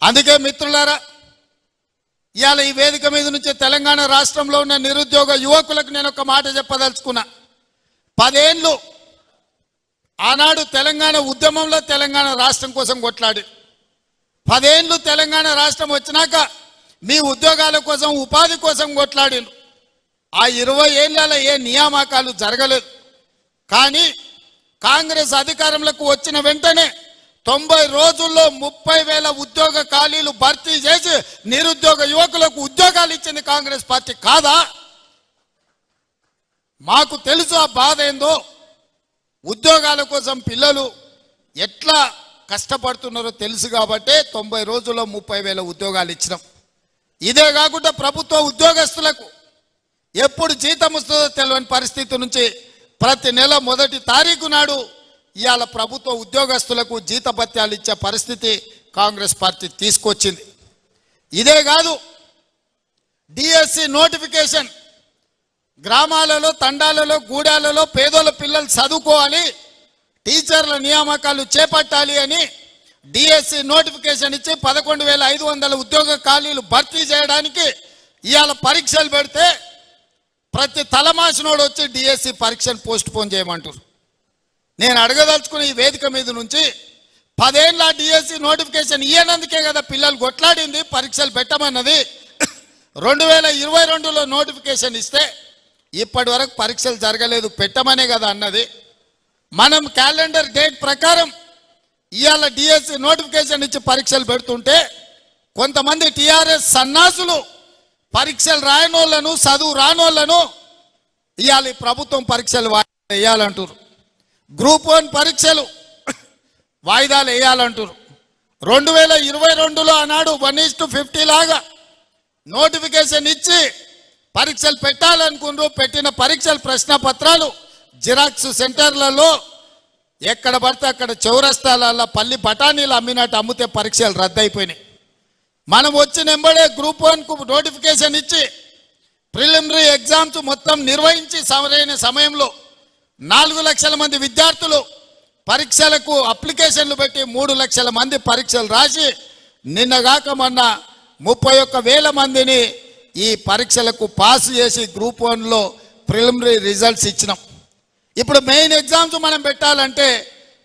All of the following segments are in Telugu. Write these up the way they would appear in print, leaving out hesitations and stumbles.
అందుకే మిత్రులారా, ఇవాళ ఈ వేదిక మీద నుంచి తెలంగాణ రాష్ట్రంలో ఉన్న నిరుద్యోగ యువకులకు నేను ఒక మాట చెప్పదలుచుకున్నా. 10 ఏళ్ళు ఆనాడు తెలంగాణ ఉద్యమంలో తెలంగాణ రాష్ట్రం కోసం కొట్లాడి 10 ఏళ్ళు తెలంగాణ రాష్ట్రం వచ్చినాక మీ ఉద్యోగాల కోసం ఉపాధి కోసం కొట్లాడిను. ఆ 20 ఏళ్లలో ఏ నియామకాలు జరగలేదు. కానీ కాంగ్రెస్ అధికారంలోకి వచ్చిన వెంటనే 90 రోజుల్లో 30,000 ఉద్యోగ ఖాళీలు భర్తీ చేసి నిరుద్యోగ యువకులకు ఉద్యోగాలు ఇచ్చింది కాంగ్రెస్ పార్టీ కాదా? మాకు తెలుసు ఆ బాధ ఏందో. ఉద్యోగాల కోసం పిల్లలు ఎట్లా కష్టపడుతున్నారో తెలుసు కాబట్టి 90 రోజుల్లో 30,000 ఉద్యోగాలు ఇచ్చినాం. ఇదే కాకుండా ప్రభుత్వ ఉద్యోగస్తులకు ఎప్పుడు జీతం వస్తుందో తెలియని పరిస్థితి నుంచి ప్రతి నెల 1వ తారీఖు నాడు ఇవాళ ప్రభుత్వ ఉద్యోగస్తులకు జీతభత్యాలు ఇచ్చే పరిస్థితి కాంగ్రెస్ పార్టీ తీసుకొచ్చింది. ఇదే కాదు, డిఎస్సి నోటిఫికేషన్ గ్రామాలలో, తండాలలో, గూడాలలో పేదోళ్ళ పిల్లలు చదువుకోవాలి, టీచర్ల నియామకాలు చేపట్టాలి అని డిఎస్సి నోటిఫికేషన్ ఇచ్చి 11,500 ఉద్యోగ ఖాళీలు భర్తీ చేయడానికి ఇవాళ పరీక్షలు పెడితే ప్రతి తలమాసినోడు వచ్చి డిఎస్సి పరీక్షను పోస్ట్ పోన్ చేయమంటారు. నేను అడగదలుచుకున్న ఈ వేదిక మీద నుంచి 10 ఏళ్ళ డిఎస్సి నోటిఫికేషన్ ఇయ్యనందుకే కదా పిల్లలు కొట్లాడింది, పరీక్షలు పెట్టమన్నది. 2022లో నోటిఫికేషన్ ఇస్తే ఇప్పటి వరకు పరీక్షలు జరగలేదు, పెట్టమనే కదా అన్నది. మనం క్యాలెండర్ డేట్ ప్రకారం ఇవాళ డిఎస్సి నోటిఫికేషన్ ఇచ్చి పరీక్షలు పెడుతుంటే కొంతమంది టీఆర్ఎస్ సన్నాసులు పరీక్షలు రాయనోళ్లను, చదువు రానోళ్లను ఇవాళ ప్రభుత్వం పరీక్షలు వేయాలంటారు. గ్రూప్ 1 పరీక్షలు వాయిదాలు వేయాలంటారు. 2022లో ఆనాడు 1:50 లాగా నోటిఫికేషన్ ఇచ్చి పరీక్షలు పెట్టాలనుకున్నారు. పెట్టిన పరీక్షల ప్రశ్న పత్రాలు జిరాక్స్ సెంటర్లలో ఎక్కడ పడితే అక్కడ చౌరస్తాలలో పల్లి బఠానీలు అమ్మినట్టు అమ్మితే పరీక్షలు రద్దయిపోయినాయి. మనం వచ్చిన ఎంబడే గ్రూప్ 1కు నోటిఫికేషన్ ఇచ్చి ప్రిలిమినరీ ఎగ్జామ్స్ మొత్తం నిర్వహించి సరైన సమయంలో 4 లక్షల మంది విద్యార్థులు పరీక్షలకు అప్లికేషన్లు పెట్టి 3 లక్షల మంది పరీక్షలు రాసి నిన్నగాక మొన్న 31,000 మందిని ఈ పరీక్షలకు పాస్ చేసి గ్రూప్ 1లో ప్రిలిమినరీ రిజల్ట్స్ ఇచ్చినాం. ఇప్పుడు మెయిన్ ఎగ్జామ్స్ మనం పెట్టాలంటే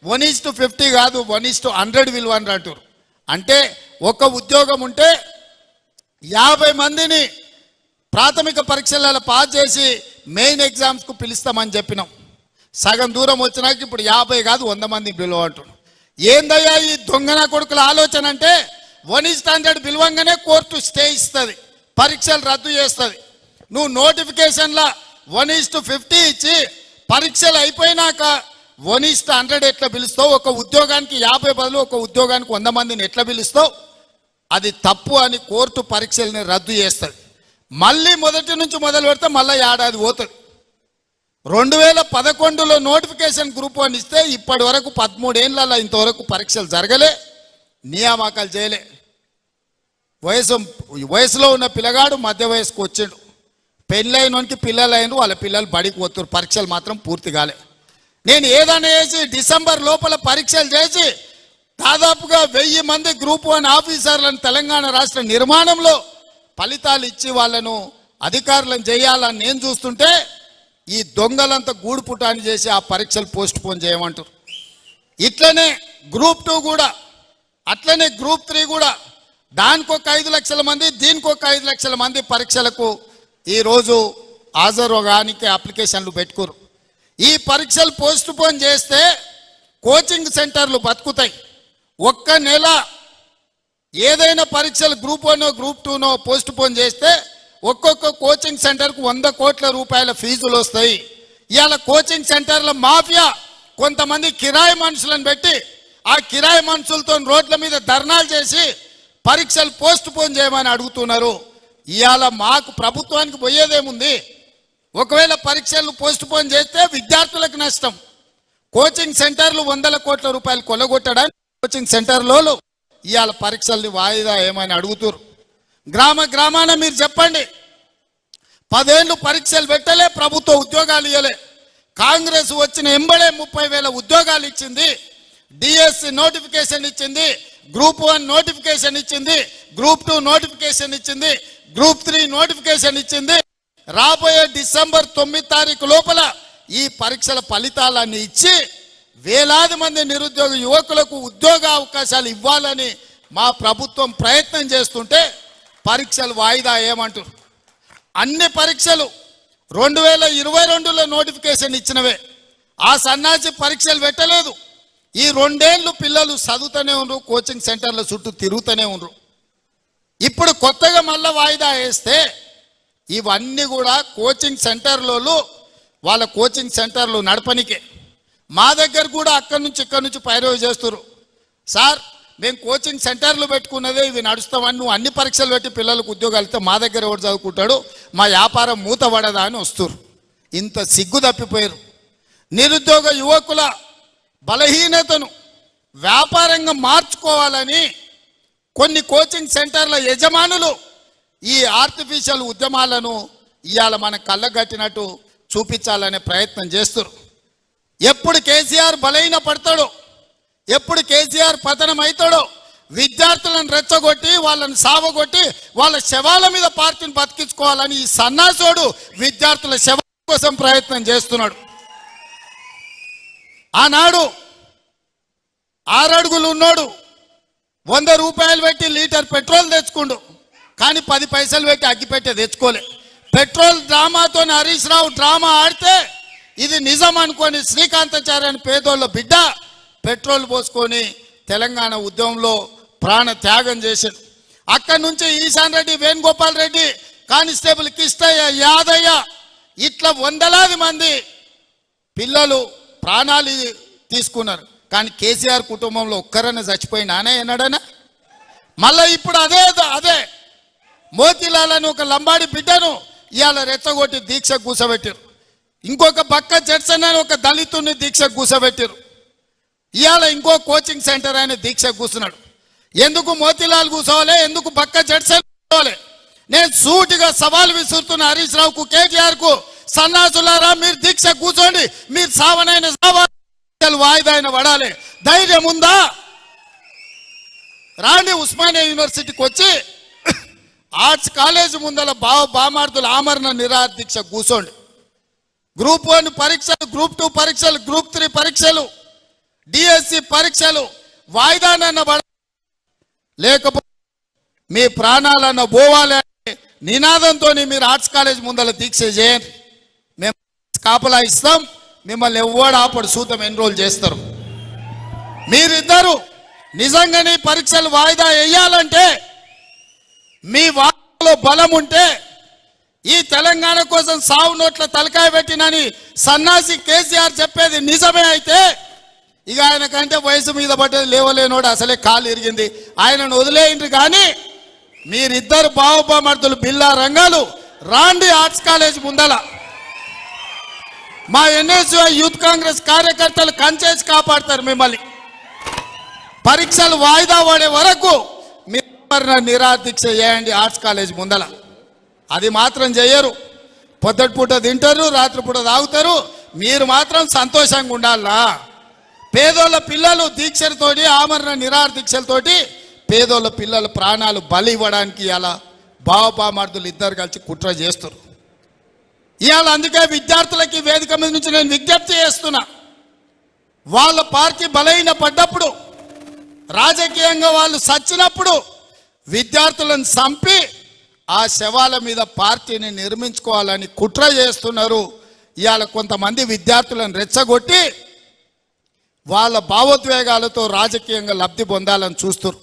1:50 కాదు, 1:100 విలువ అంటారు. అంటే ఒక ఉద్యోగం ఉంటే 50 మందిని ప్రాథమిక పరీక్షలలో పాస్ చేసి మెయిన్ ఎగ్జామ్స్కు పిలుస్తామని చెప్పినాం. సగం దూరం వచ్చినాక ఇప్పుడు 50 కాదు 100 మంది పిలువ అంటున్నాం. ఏందయ్యా ఈ దొంగన కొడుకుల ఆలోచన అంటే 1:100 పిలువంగానే కోర్టు స్టే ఇస్తుంది, పరీక్షలు రద్దు చేస్తుంది. నువ్వు నోటిఫికేషన్లో 1:50 ఇచ్చి పరీక్షలు అయిపోయినాక 1:100 ఎట్లా పిలుస్తావు? ఒక ఉద్యోగానికి 50 బదులు ఒక ఉద్యోగానికి 100 మందిని ఎట్లా పిలుస్తావు? అది తప్పు అని కోర్టు పరీక్షల్ని రద్దు చేస్తుంది. మళ్ళీ మొదటి నుంచి మొదలు పెడితే మళ్ళీ ఏడాది పోతుంది. 2011లో నోటిఫికేషన్ గ్రూప్ 1 ఇస్తే ఇప్పటి వరకు 13 ఏళ్ళలో ఇంతవరకు పరీక్షలు జరగలే, నియామకాలు చేయలే. వయసులో ఉన్న పిల్లగాడు మధ్య వయసుకు వచ్చిండు, పెళ్ళైనోనికి పిల్లలు అయిన వాళ్ళ పిల్లలు బడికి పోతున్నారు, పరీక్షలు మాత్రం పూర్తి కాలే. నేను ఏదైనా చేసి డిసెంబర్ లోపల పరీక్షలు చేసి దాదాపుగా 1000 మంది గ్రూప్ 1 ఆఫీసర్లను తెలంగాణ రాష్ట్ర నిర్మాణంలో ఫలితాలు ఇచ్చి వాళ్ళను అధికారులను చేయాలని నేను చూస్తుంటే ఈ దొంగలంతా గూడు పుటాని చేసి ఆ పరీక్షలు పోస్ట్ పోన్ చేయమంటారు. ఇట్లనే గ్రూప్ 2 కూడా, అట్లనే గ్రూప్ 3 కూడా దానికి ఒక 5 లక్షల మంది, దీనికి ఒక 5 లక్షల మంది పరీక్షలకు ఈరోజు హాజరుగానికి అప్లికేషన్లు పెట్టుకోరు. ఈ పరీక్షలు పోస్ట్ పోన్ చేస్తే కోచింగ్ సెంటర్లు బతుకుతాయి. ఒక్క నెల ఏదైనా పరీక్షలు గ్రూప్ 1 గ్రూప్ 2 పోస్ట్ పోన్ చేస్తే ఒక్కొక్క కోచింగ్ సెంటర్కు 100 కోట్ల రూపాయల ఫీజులు వస్తాయి. ఇవాళ కోచింగ్ సెంటర్ల మాఫియా కొంతమంది కిరాయి మనుషులను పెట్టి ఆ కిరాయి మనుషులతో రోడ్ల మీద ధర్నాలు చేసి పరీక్షలు పోస్ట్ పోన్ చేయమని అడుగుతున్నారు. ఇవాళ మాకు ప్రభుత్వానికి పోయేదేముంది? ఒకవేళ పరీక్షలు పోస్ట్ పోన్ చేస్తే విద్యార్థులకు నష్టం. కోచింగ్ సెంటర్లు 100 కోట్ల రూపాయలు కొల్లగొట్టడానికి కోచింగ్ సెంటర్లో ఇవాళ పరీక్షల్ని వాయిదా ఏమని అడుగుతారు. గ్రామాన మీరు చెప్పండి, 10 ఏళ్ళు పరీక్షలు పెట్టలే, ప్రభుత్వ ఉద్యోగాలు ఇవ్వలే. కాంగ్రెస్ వచ్చిన ఎంబడే 30,000 ఉద్యోగాలు ఇచ్చింది. డిఎస్సి నోటిఫికేషన్ ఇచ్చింది, గ్రూప్ 1 నోటిఫికేషన్ ఇచ్చింది, గ్రూప్ 2 నోటిఫికేషన్ ఇచ్చింది, గ్రూప్ 3 నోటిఫికేషన్ ఇచ్చింది. రాబోయే డిసెంబర్ 9 తారీఖు లోపల ఈ పరీక్షల ఫలితాలన్నీ ఇచ్చి వేలాది మంది నిరుద్యోగ యువకులకు ఉద్యోగ అవకాశాలు ఇవ్వాలని మా ప్రభుత్వం ప్రయత్నం చేస్తుంటే పరీక్షలు వాయిదా ఏమంటారు? అన్ని పరీక్షలు 2022లో నోటిఫికేషన్ ఇచ్చినవే. ఆ సన్నాసి పరీక్షలు పెట్టలేదు. ఈ 2 ఏళ్ళు పిల్లలు చదువుతూనే ఉన్నారు, కోచింగ్ సెంటర్ల చుట్టూ తిరుగుతూనే ఉన్నారు. ఇప్పుడు కొత్తగా మళ్ళీ వాయిదా వేస్తే ఇవన్నీ కూడా కోచింగ్ సెంటర్లలో వాళ్ళ కోచింగ్ సెంటర్లు నడపనికే. మా దగ్గర కూడా అక్కడి నుంచి ఇక్కడి నుంచి పైరవి చేస్తున్నారు. సార్ మేము కోచింగ్ సెంటర్లు పెట్టుకున్నదే ఇవి నడుస్తామని, నువ్వు అన్ని పరీక్షలు పెట్టి పిల్లలకు ఉద్యోగాలు ఇస్తే మా దగ్గర ఎవరు చదువుకుంటాడు, మా వ్యాపారం మూతపడదా అని వస్తున్నారు. ఇంత సిగ్గు తప్పిపోయారు. నిరుద్యోగ యువకుల బలహీనతను వ్యాపారంగా మార్చుకోవాలని కొన్ని కోచింగ్ సెంటర్ల యజమానులు ఈ ఆర్టిఫిషియల్ ఉద్యమాలను ఇవాళ మన కళ్ళగట్టినట్టు చూపించాలనే ప్రయత్నం చేస్తారు. ఎప్పుడు కేసీఆర్ బలహీన పడతాడో, ఎప్పుడు కేసీఆర్ పతనం అవుతాడో విద్యార్థులను రెచ్చగొట్టి వాళ్ళని సావగొట్టి వాళ్ళ శవాల మీద పార్టీని బతికించుకోవాలని ఈ సన్నాసోడు విద్యార్థుల శవాల కోసం ప్రయత్నం చేస్తున్నాడు. ఆనాడు 6 అడుగులు ఉన్నాడు 100 రూపాయలు పెట్టి లీటర్ పెట్రోల్ తెచ్చుకుండు, కానీ 10 పైసలు పెట్టి అగ్గిపెట్టే తెచ్చుకోలే. పెట్రోల్ డ్రామాతో హరీష్ రావు డ్రామా ఆడితే ఇది నిజం అనుకొని శ్రీకాంతాచార్య అని పేదోళ్ళ బిడ్డ పెట్రోల్ పోసుకొని తెలంగాణ ఉద్యమంలో ప్రాణ త్యాగం చేశాడు. అక్కడి నుంచి ఈశాన్ రెడ్డి, వేణుగోపాల్ రెడ్డి, కానిస్టేబుల్ కిష్టయ్య, యాదయ్య ఇట్లా వందలాది మంది పిల్లలు ప్రాణాలు తీసుకున్నారు. కానీ కేసీఆర్ కుటుంబంలో ఒక్కరన్నా చచ్చిపోయినానే అన్నాడనా? మళ్ళీ ఇప్పుడు అదే మోతీలాల్ అని ఒక లంబాడి బిడ్డను ఇవాళ రెచ్చగొట్టి దీక్ష కూసబెట్టారు. ఇంకొక బక్క జడ్సన్ అని ఒక దళితుడిని దీక్ష కూసబెట్టారు. ఇవాళ ఇంకో కోచింగ్ సెంటర్ ఆయన దీక్ష కూర్చున్నాడు. ఎందుకు మోతీలాల్ కూర్చోవాలి, ఎందుకు బక్క జడ్సన్ కూర్చోవాలి? నేను సూటిగా సవాల్ విసురుతున్న హరీష్ రావుకు, కేటీఆర్కు, సన్నాసులారా మీరు దీక్ష కూర్చోండి, మీరు సావనైన వాయిదాయిన పడాలి. ధైర్యం ఉందా? రాండి ఉస్మానియా యూనివర్సిటీకి వచ్చి ఆర్ట్స్ కాలేజ్ ముందల బామార్దుల ఆమరణ నిరాహార దీక్ష కూర్చోండి. గ్రూప్ 1 పరీక్షలు, గ్రూప్ 2 పరీక్షలు, గ్రూప్ 3 పరీక్షలు, డిఎస్సి పరీక్షలు వాయిదానన్న పడ, లేకపోతే మీ ప్రాణాలన్న పోవాలి అనే నినాదంతో మీరు ఆర్ట్స్ కాలేజ్ ముందల దీక్ష చేయండి. మేము కాపలా ఇస్తాం, మిమ్మల్ని ఎవ్వడు ఆపడు, సూతం ఎన్రోల్ చేస్తారు. మీరిద్దరు నిజంగానే పరీక్షలు వాయిదా వేయాలంటే మీ వాటిలో బలం ఉంటే ఈ తెలంగాణ కోసం సావు నోట్ల తలకాయ పెట్టినని సన్నాసి కేసీఆర్ చెప్పేది నిజమే అయితే ఇక ఆయన కంటే వయసు మీద పడ్డది లేవలేనోడు అసలే కాలు ఇరిగింది, ఆయనను వదిలేయండి. కానీ మీరిద్దరు బావబామర్దులు బిల్లా రంగాలు రాండి ఆర్ట్స్ కాలేజ్ ముందల. మా ఎన్ఎస్యు యూత్ కాంగ్రెస్ కార్యకర్తలు కంచేసి కాపాడతారు మిమ్మల్ని. పరీక్షలు వాయిదా పడే వరకు మీరు నిరాహార దీక్ష చేయండి ఆర్ట్స్ కాలేజ్ ముందల. అది మాత్రం చేయరు. పొద్దుటిపూట తింటారు, రాత్రిపూట తాగుతారు, మీరు మాత్రం సంతోషంగా ఉండాలా? పేదోళ్ళ పిల్లలు దీక్షలతోటి, ఆమరణ నిరాహార దీక్షలతోటి పేదోళ్ళ పిల్లల ప్రాణాలు బలి ఇవ్వడానికి అలా బావబామర్దులు ఇద్దరు కలిసి కుట్ర చేస్తారు. ఇవాళ అందుకే విద్యార్థులకి వేదిక మీద నుంచి నేను విజ్ఞప్తి చేస్తున్నా, వాళ్ళ పార్టీ బలహీన పడ్డప్పుడు, రాజకీయంగా వాళ్ళు సచ్చినప్పుడు విద్యార్థులను చంపి ఆ శవాల మీద పార్టీని నిర్మించుకోవాలని కుట్ర చేస్తున్నారు. ఇవాళ కొంతమంది విద్యార్థులను రెచ్చగొట్టి వాళ్ళ భావోద్వేగాలతో రాజకీయంగా లబ్ధి పొందాలని చూస్తారు.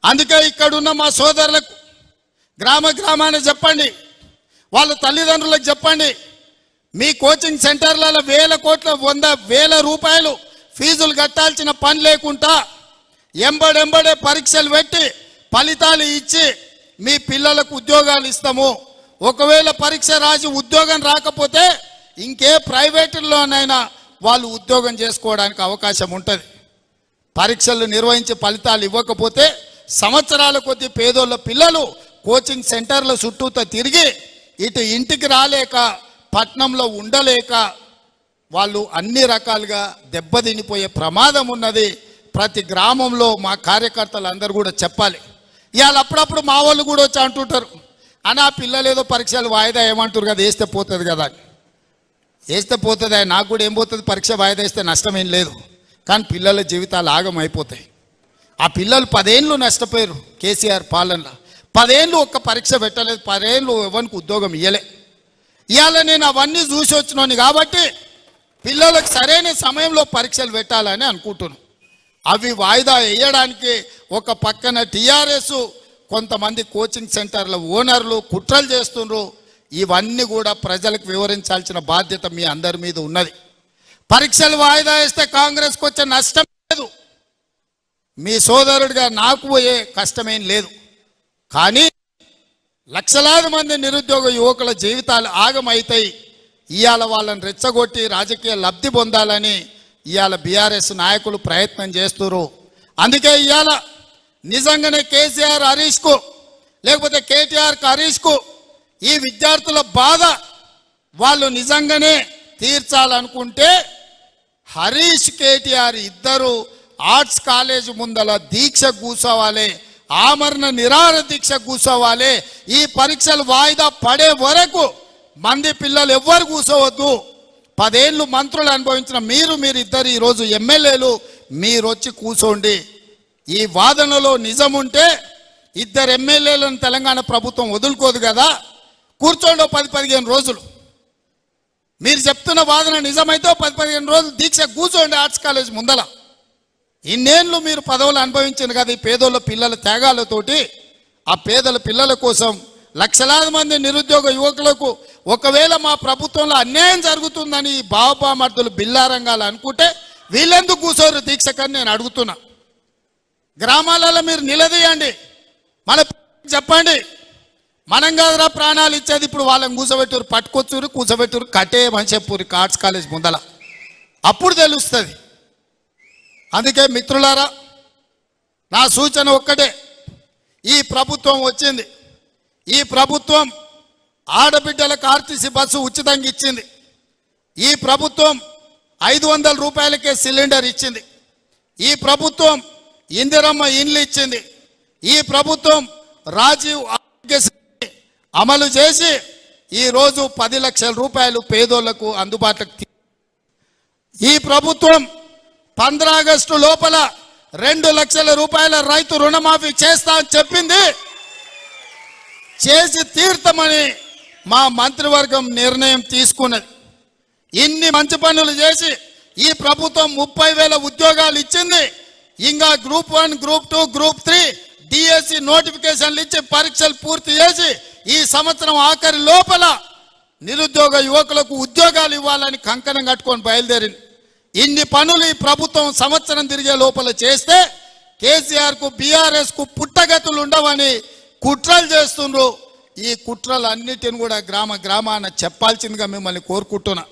అందుకే ఇక్కడున్న మా సోదరులకు గ్రామాన చెప్పండి, వాళ్ళ తల్లిదండ్రులకు చెప్పండి, మీ కోచింగ్ సెంటర్లలో 1000 కోట్ల 100,000 రూపాయలు ఫీజులు కట్టాల్సిన పని లేకుండా ఎంబడే పరీక్షలు పెట్టి ఫలితాలు ఇచ్చి మీ పిల్లలకు ఉద్యోగాలు ఇస్తాము. ఒకవేళ పరీక్ష రాసి ఉద్యోగం రాకపోతే ఇంకే ప్రైవేటుల్లోనైనా వాళ్ళు ఉద్యోగం చేసుకోవడానికి అవకాశం ఉంటుంది. పరీక్షలు నిర్వహించి ఫలితాలు ఇవ్వకపోతే సంవత్సరాల కొద్దీ పేదోళ్ళ పిల్లలు కోచింగ్ సెంటర్ల చుట్టూతో తిరిగి ఇటు ఇంటికి రాలేక, పట్నంలో ఉండలేక వాళ్ళు అన్ని రకాలుగా దెబ్బతినిపోయే ప్రమాదం ఉన్నది. ప్రతి గ్రామంలో మా కార్యకర్తలు అందరూ కూడా చెప్పాలి. ఇవాళ అప్పుడప్పుడు మా వాళ్ళు కూడా వచ్చి అంటుంటారు, అన్న పిల్లలు ఏదో పరీక్షలు వాయిదా ఏమంటారు కదా, వేస్తే పోతుంది కదా. వేస్తే పోతుంది, నాకు కూడా ఏం పోతుంది, పరీక్ష వాయిదా వేస్తే నష్టం ఏం లేదు. కానీ పిల్లల జీవితాలు ఆగం అయిపోతాయి. ఆ పిల్లలు 10 ఏళ్ళు నష్టపోయారు కేసీఆర్ పాలనలో. 10 ఏళ్ళు ఒక్క పరీక్ష పెట్టలేదు, 10 ఏళ్ళు ఎవరికి ఉద్యోగం ఇవ్వలే. ఇవాళ నేను అవన్నీ చూసి వచ్చినాను కాబట్టి పిల్లలకు సరైన సమయంలో పరీక్షలు పెట్టాలని అనుకుంటున్నాను. అవి వాయిదా వేయడానికి ఒక పక్కన టీఆర్ఎస్ కొంతమంది కోచింగ్ సెంటర్ల ఓనర్లు కుట్రలు చేస్తున్నారు. ఇవన్నీ కూడా ప్రజలకు వివరించాల్సిన బాధ్యత మీ అందరి మీద ఉన్నది. పరీక్షలు వాయిదా వేస్తే కాంగ్రెస్కి వచ్చే నష్టం లేదు, మీ సోదరుడిగా నాకు పోయే కష్టమేం లేదు. కానీ లక్షలాది మంది నిరుద్యోగ యువకుల జీవితాలు ఆగమవుతాయి. ఇవాళ వాళ్ళని రెచ్చగొట్టి రాజకీయ లబ్ధి పొందాలని ఇవాళ బీఆర్ఎస్ నాయకులు ప్రయత్నం చేస్తున్నారు. అందుకే ఇవాళ నిజంగానే కేసీఆర్ హరీష్కు లేకపోతే కేటీఆర్కి హరీష్కు ఈ విద్యార్థుల బాధ వాళ్ళు నిజంగానే తీర్చాలనుకుంటే హరీష్ కేటీఆర్ ఇద్దరు ఆర్ట్స్ కాలేజ్ ముందల దీక్ష కూర్చోవాలి, ఆమరణ నిరాహార దీక్ష కూర్చోవాలి. ఈ పరీక్షలు వాయిదా పడే వరకు మంది పిల్లలు ఎవ్వరు కూర్చోవద్దు. 10 ఏళ్ళు మంత్రులు అనుభవించిన మీరు ఇద్దరు ఈరోజు ఎమ్మెల్యేలు, మీరు వచ్చి కూర్చోండి. ఈ వాదనలో నిజం ఉంటే ఇద్దరు ఎమ్మెల్యేలను తెలంగాణ ప్రభుత్వం వదులుకోదు కదా, కూర్చోండి 10-15 రోజులు. మీరు చెప్తున్న వాదన నిజమైతే 10-15 రోజులు దీక్ష కూర్చోండి ఆర్ట్స్ కాలేజ్ ముందల. ఇన్నేళ్ళు మీరు పదవులు అనుభవించారు కదా ఈ పేదోళ్ళ పిల్లల త్యాగాలతోటి. ఆ పేదల పిల్లల కోసం లక్షలాది మంది నిరుద్యోగ యువకులకు ఒకవేళ మా ప్రభుత్వంలో అన్యాయం జరుగుతుందని బాబామర్దులు బిల్లారంగాలు అనుకుంటే వీళ్ళెందుకు కూర్చోరు దీక్షకని నేను అడుగుతున్నా. గ్రామాలలో మీరు నిలదీయండి, మన చెప్పండి, మనం కాదురా ప్రాణాలు ఇచ్చేది, ఇప్పుడు వాళ్ళని కూర్చోబెట్టురు, పట్టుకొచ్చురు, కూర్చోబెట్టురు, కట్టేయమని చెప్పురు ఆర్ట్స్ కాలేజ్ ముందల, అప్పుడు తెలుస్తుంది. అందుకే మిత్రులారా నా సూచన ఒక్కటే, ఈ ప్రభుత్వం వచ్చింది, ఈ ప్రభుత్వం ఆడబిడ్డలకు ఆర్టీసీ బస్సు ఉచితంగా ఇచ్చింది, ఈ ప్రభుత్వం 500 రూపాయలకే సిలిండర్ ఇచ్చింది, ఈ ప్రభుత్వం ఇందిరమ్మ ఇండ్లు ఇచ్చింది, ఈ ప్రభుత్వం రాజీవ్ ఆరోగ్యశ్రీ అమలు చేసి ఈరోజు 10 లక్షల రూపాయలు పేదోళ్లకు అందుబాటులోకి. ఈ ప్రభుత్వం 15 ఆగస్టు లోపల 2 లక్షల రూపాయల రైతు రుణమాఫీ చేస్తా అని చెప్పింది, చేసి తీర్థమని మా మంత్రివర్గం నిర్ణయం తీసుకున్నది. ఇన్ని మంచి పనులు చేసి ఈ ప్రభుత్వం 30,000 ఉద్యోగాలు ఇచ్చింది. ఇంకా గ్రూప్ 1, గ్రూప్ 2, గ్రూప్ 3 డిఎస్సి నోటిఫికేషన్లు ఇచ్చి పరీక్షలు పూర్తి చేసి ఈ సంవత్సరం ఆఖరి లోపల నిరుద్యోగ యువకులకు ఉద్యోగాలు ఇవ్వాలని కంకణం కట్టుకొని బయలుదేరింది. ఇన్ని పనులు ఈ ప్రభుత్వం సంవత్సరం తిరిగే లోపల చేస్తే కేసీఆర్కు బీఆర్ఎస్కు పుట్టగతులు ఉండవని కుట్రలు చేస్తుండ్రు. ఈ కుట్రలు అన్నిటిని కూడా గ్రామాన చెప్పాల్సిందిగా మిమ్మల్ని కోరుకుంటున్నా.